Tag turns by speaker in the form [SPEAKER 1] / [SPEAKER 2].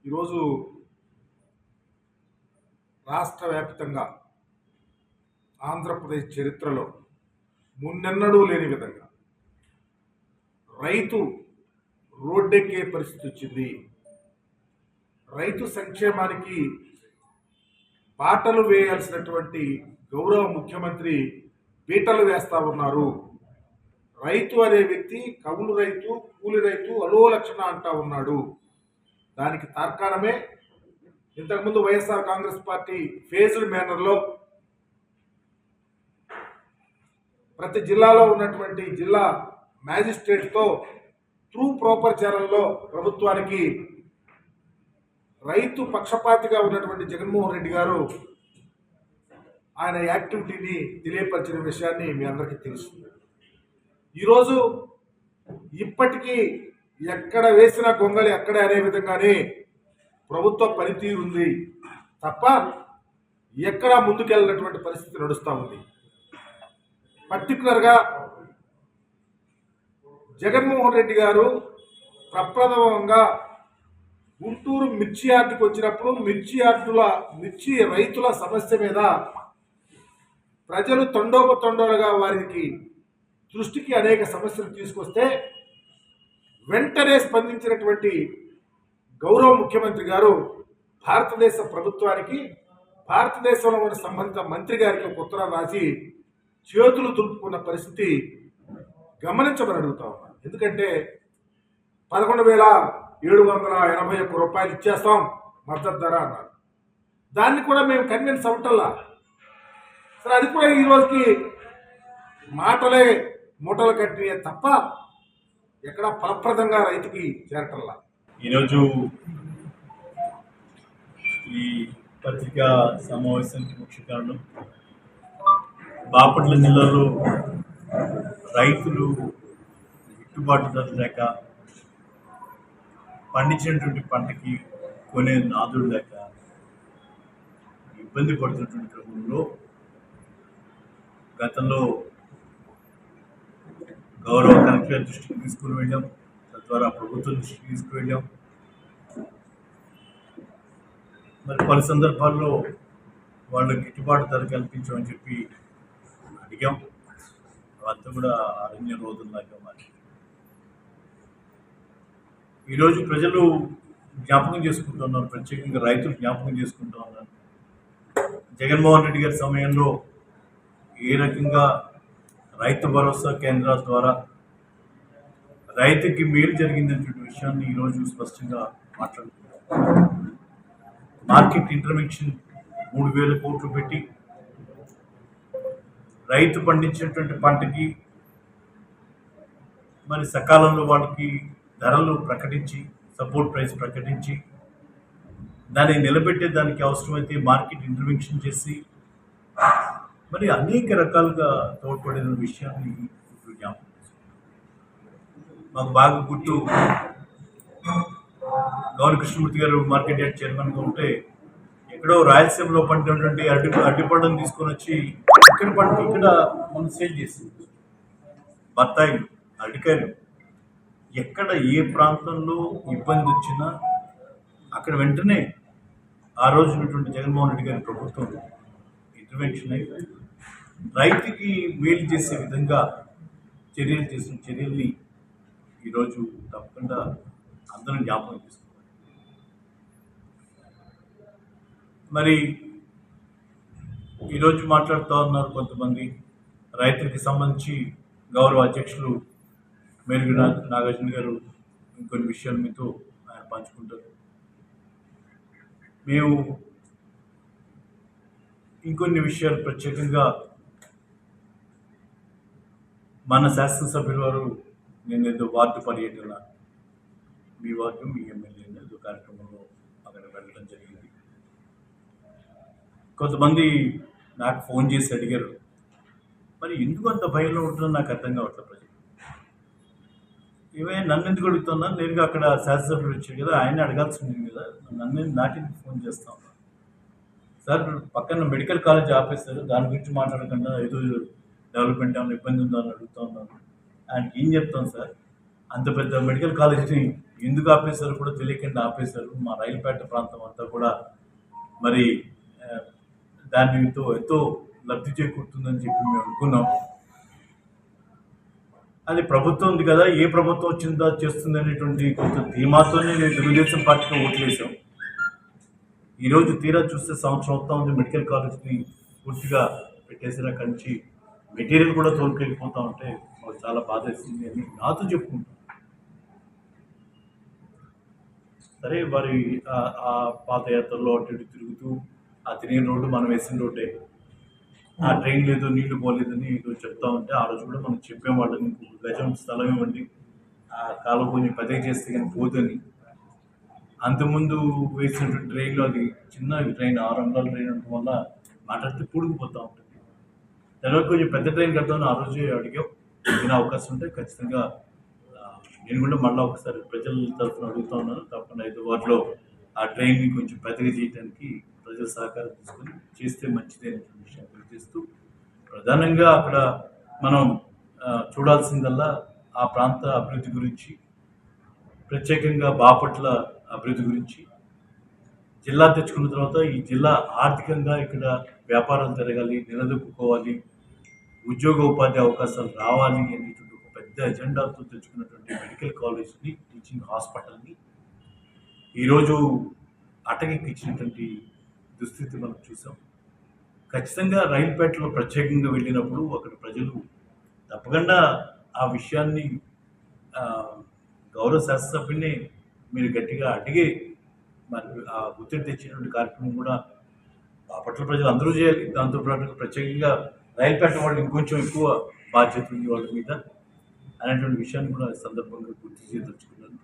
[SPEAKER 1] ఈరోజు రాష్ట్ర వ్యాప్తంగా ఆంధ్రప్రదేశ్ చరిత్రలో మున్నెన్నడూ లేని విధంగా రైతు రోడ్డెక్కే పరిస్థితి వచ్చింది. రైతు సంక్షేమానికి బాటలు వేయాల్సినటువంటి గౌరవ ముఖ్యమంత్రి పీటలు వేస్తా ఉన్నారు. రైతు అనే వ్యక్తి కౌలు రైతు, కూలి రైతు, అలో లక్షణ అంటా ఉన్నాడు. దానికి తార్కాణమే ఇంతకుముందు వైఎస్ఆర్ కాంగ్రెస్ పార్టీ ఫేజ్డ్ మేనర్లో ప్రతి జిల్లాలో ఉన్నటువంటి జిల్లా మ్యాజిస్ట్రేట్తో త్రూ ప్రోపర్చారంలో ప్రభుత్వానికి రైతు పక్షపాతిగా ఉన్నటువంటి జగన్మోహన్ రెడ్డి గారు ఆయన యాక్టివిటీని తెలియపరిచిన విషయాన్ని మీ అందరికీ తెలుసు. ఈరోజు ఇప్పటికీ ఎక్కడ వేసిన గొంగళి అక్కడే అనే విధంగానే ప్రభుత్వ పనితీరు ఉంది తప్ప ఎక్కడా ముందుకెళ్ళినటువంటి పరిస్థితి నడుస్తూ ఉంది. పర్టికులర్గా జగన్మోహన్ రెడ్డి గారు ప్రప్రథమంగా గుంటూరు మిర్చి యార్డుకు వచ్చినప్పుడు మిర్చి రైతుల సమస్య మీద ప్రజలు తండోపతండోలుగా వారికి దృష్టికి అనేక సమస్యలు తీసుకొస్తే వెంటనే స్పందించినటువంటి గౌరవ ముఖ్యమంత్రి గారు భారతదేశ ప్రభుత్వానికి, భారతదేశంలో ఉన్న సంబంధిత మంత్రి గారికి ఒక ఉత్తరం రాసి చేతులు దులుపుకున్న పరిస్థితి గమనించమని అడుగుతా ఉన్నాను. ఎందుకంటే 11,781 రూపాయలు ఇచ్చేస్తాం మద్దతు ధర అన్నారు. దాన్ని కూడా మేము కన్విన్స్ అవటల్లా. సరే, అది కూడా ఈ రోజుకి మాటలే మూటలు కట్టినే తప్ప ఎక్కడ ఫలప్రదంగా రైతుకి చేరటల్లా.
[SPEAKER 2] ఈరోజు ఈ పత్రికా సమావేశానికి ముఖ్య కారణం బాపట్ల జిల్లాలో రైతులు గిట్టుబాటు ధర లేక, పండించినటువంటి పంటకి కొనే నాదుడు లేక ఇబ్బంది పడుతున్నటువంటి క్రమంలో గతంలో గౌరవ కలెక్టర్ దృష్టికి తీసుకుని వెళ్ళాం, తద్వారా ప్రభుత్వం దృష్టికి తీసుకువెళ్ళాం. మరి పలు సందర్భాల్లో వాళ్ళు గిట్టుబాటు ధర కల్పించమని చెప్పి అడిగాం. అంతా కూడా అరణ్య రోజుల్లాగా మారి ఈరోజు ప్రజలు జ్ఞాపకం చేసుకుంటున్నారు, ప్రత్యేకంగా రైతులు జ్ఞాపకం చేసుకుంటూ ఉన్నారు. జగన్మోహన్ రెడ్డి గారి సమయంలో ఏ రకంగా రైతు భరోసా కేంద్రాల ద్వారా రైతుకి మేలు జరిగిందనేటువంటి విషయాన్ని ఈరోజు స్పష్టంగా మాట్లాడుతున్నారు. మార్కెట్ ఇంటర్వెన్షన్ 3,000 కోట్లు పెట్టి రైతు పండించినటువంటి పంటకి మరి సకాలంలో వాళ్ళకి ధరలు ప్రకటించి, సపోర్ట్ ప్రైస్ ప్రకటించి, దాన్ని నిలబెట్టే దానికి అవసరమైతే మార్కెట్ ఇంటర్వెన్షన్ చేసి మరి అనేక రకాలుగా తోడ్పడిన విషయాన్ని ఇప్పుడు జ్ఞాపకం చేసుకుంటాం. మాకు బాగా గుర్తు, గౌరవ కృష్ణమూర్తి గారు మార్కెట్ యార్డ్ చైర్మన్గా ఉంటే ఎక్కడో రాయలసీమలో పండినటువంటి అరటిపళ్ళను తీసుకొని వచ్చి ఇక్కడ మనం సేల్ చేసింది. బత్తాయిలు, అరటికాయలు, ఎక్కడ ఏ ప్రాంతంలో ఇబ్బంది వచ్చినా అక్కడ వెంటనే ఆ రోజు ఉన్నటువంటి జగన్మోహన్ రెడ్డి గారి ప్రభుత్వం ఇంటర్వెన్షన్ అయి రైతుకి మేలు చేసే విధంగా చర్యలు చేసిన చర్యల్ని ఈరోజు తప్పకుండా అందరం జ్ఞాపకం చేసుకోవాలి. మరి ఈరోజు మాట్లాడుతూ ఉన్నారు కొంతమంది రైతులకి సంబంధించి. గౌరవ అధ్యక్షులు మేలుగు నాగార్జున గారు ఇంకొన్ని విషయాలు మీతో ఆయన పంచుకుంటారు. మేము ఇంకొన్ని విషయాలు ప్రత్యేకంగా మన శాసనసభ్యుల వారు నేనేదో వార్డు పర్యటన, మీ వార్డు మీ ఎమ్మెల్యే ఏదో కార్యక్రమంలో అక్కడ వెళ్ళడం జరిగింది. కొంతమంది నాకు ఫోన్ చేసి అడిగారు, మరి ఎందుకు అంత భయంలో ఉంటుందో నాకు అర్థం కావట్లేదు. ప్రజలు ఏమైనా నన్ను ఎందుకు అడుగుతున్నారు? నేరుగా అక్కడ శాసనసభ్యులు వచ్చారు కదా, ఆయన అడగాల్సి ఉంది కదా, నాటికి ఫోన్ చేస్తా ఉన్నాను. సార్, పక్కన మెడికల్ కాలేజ్ ఆపేస్తారు, దాని గురించి మాట్లాడకుండా ఏదో డెవలప్మెంట్ ఏమైనా ఇబ్బంది ఉందో అని అడుగుతూ ఉన్నాను. ఆయనకి ఏం చెప్తాను సార్? అంత పెద్ద మెడికల్ కాలేజ్ని ఎందుకు ఆపేశారు కూడా తెలియకుండా ఆపేశారు. మా రైల్పేట ప్రాంతం అంతా కూడా మరి ఆ, దానితో ఎంతో లబ్ధి చేకూరుతుందని చెప్పి మేము అనుకున్నాం. అది ప్రభుత్వం ఉంది కదా, ఏ ప్రభుత్వం వచ్చిందో అది చేస్తుంది అనేటువంటి కొంత ధీమాతోనే నేను తెలుగుదేశం పార్టీకి ఓట్లు వేసాం. ఈరోజు తీరా చూస్తే సంవత్సరం అవుతా ఉంది మెడికల్ కాలేజ్ని పూర్తిగా పెట్టేసిన కంచి మెటీరియల్ కూడా తోలుకెళ్ళిపోతా ఉంటే మాకు చాలా బాధ వేసింది అని నాతో చెప్పుకుంటాం. సరే వారి ఆ పాదయాత్రలో అటు ఇటు తిరుగుతూ ఆ తిరిగిన రోడ్డు మనం వేసిన రోడ్డే, ఆ ట్రైన్ లేదు నీళ్లు పోలేదని ఈరోజు చెప్తా ఉంటే ఆ రోజు కూడా మనం చెప్పేవాళ్ళని ఇంకొక గజం స్థలం ఇవ్వండి, ఆ కాలం కొంచెం పెద్దగా చేస్తే కానీ పోదని. అంతకుముందు వేసినటువంటి ట్రైన్లో అది చిన్న ట్రైన్ 6 అంగుళాల ట్రైన్ ఉండటం వల్ల మాట్లాడితే పూడుకుపోతూ ఉంటుంది. తర్వాత కొంచెం పెద్ద ట్రైన్ కడతామని ఆ రోజే అడిగాం. ఏదైనా అవకాశం ఉంటే ఖచ్చితంగా నేను కూడా మళ్ళీ ఒకసారి ప్రజల తరఫున అడుగుతా ఉన్నాను. తప్పకుండా హైదరాబాద్లో ఆ ట్రైన్ని కొంచెం పెద్దగా చేయడానికి ప్రజల సహకారం తీసుకొని చేస్తే మంచిది అనేటువంటి విషయం తెలియజేస్తూ, ప్రధానంగా అక్కడ మనం చూడాల్సిందల్లా ఆ ప్రాంత అభివృద్ధి గురించి, ప్రత్యేకంగా బాపట్ల అభివృద్ధి గురించి. జిల్లా తెచ్చుకున్న తర్వాత ఈ జిల్లా ఆర్థికంగా ఇక్కడ వ్యాపారాలు జరగాలి, నిలదొక్కుకోవాలి, ఉద్యోగ ఉపాధి అవకాశాలు రావాలి అనేటువంటి ఒక పెద్ద ఎజెండాతో తెచ్చుకున్నటువంటి మెడికల్ కాలేజ్ని, టీచింగ్ హాస్పిటల్ని ఈరోజు అటకెక్కించినటువంటి దుస్థితి మనం చూసాం. ఖచ్చితంగా రైల్పేటలో ప్రత్యేకంగా వెళ్ళినప్పుడు అక్కడ ప్రజలు తప్పకుండా ఆ విషయాన్ని గౌరవ శాసనసభ్యుని మీరు గట్టిగా అడిగే మరి ఆ ఒత్తిడి తెచ్చినటువంటి కార్యక్రమం కూడా బాపట్ల ప్రజలు అందరూ చేయాలి. దాంతోపాటు ప్రత్యేకంగా రైల్పేట వాళ్ళు ఇంకొంచెం ఎక్కువ బాధ్యత ఉంది వాళ్ళ మీద అనేటువంటి విషయాన్ని కూడా సందర్భంగా గుర్తు చేయదలుచుకున్నాను.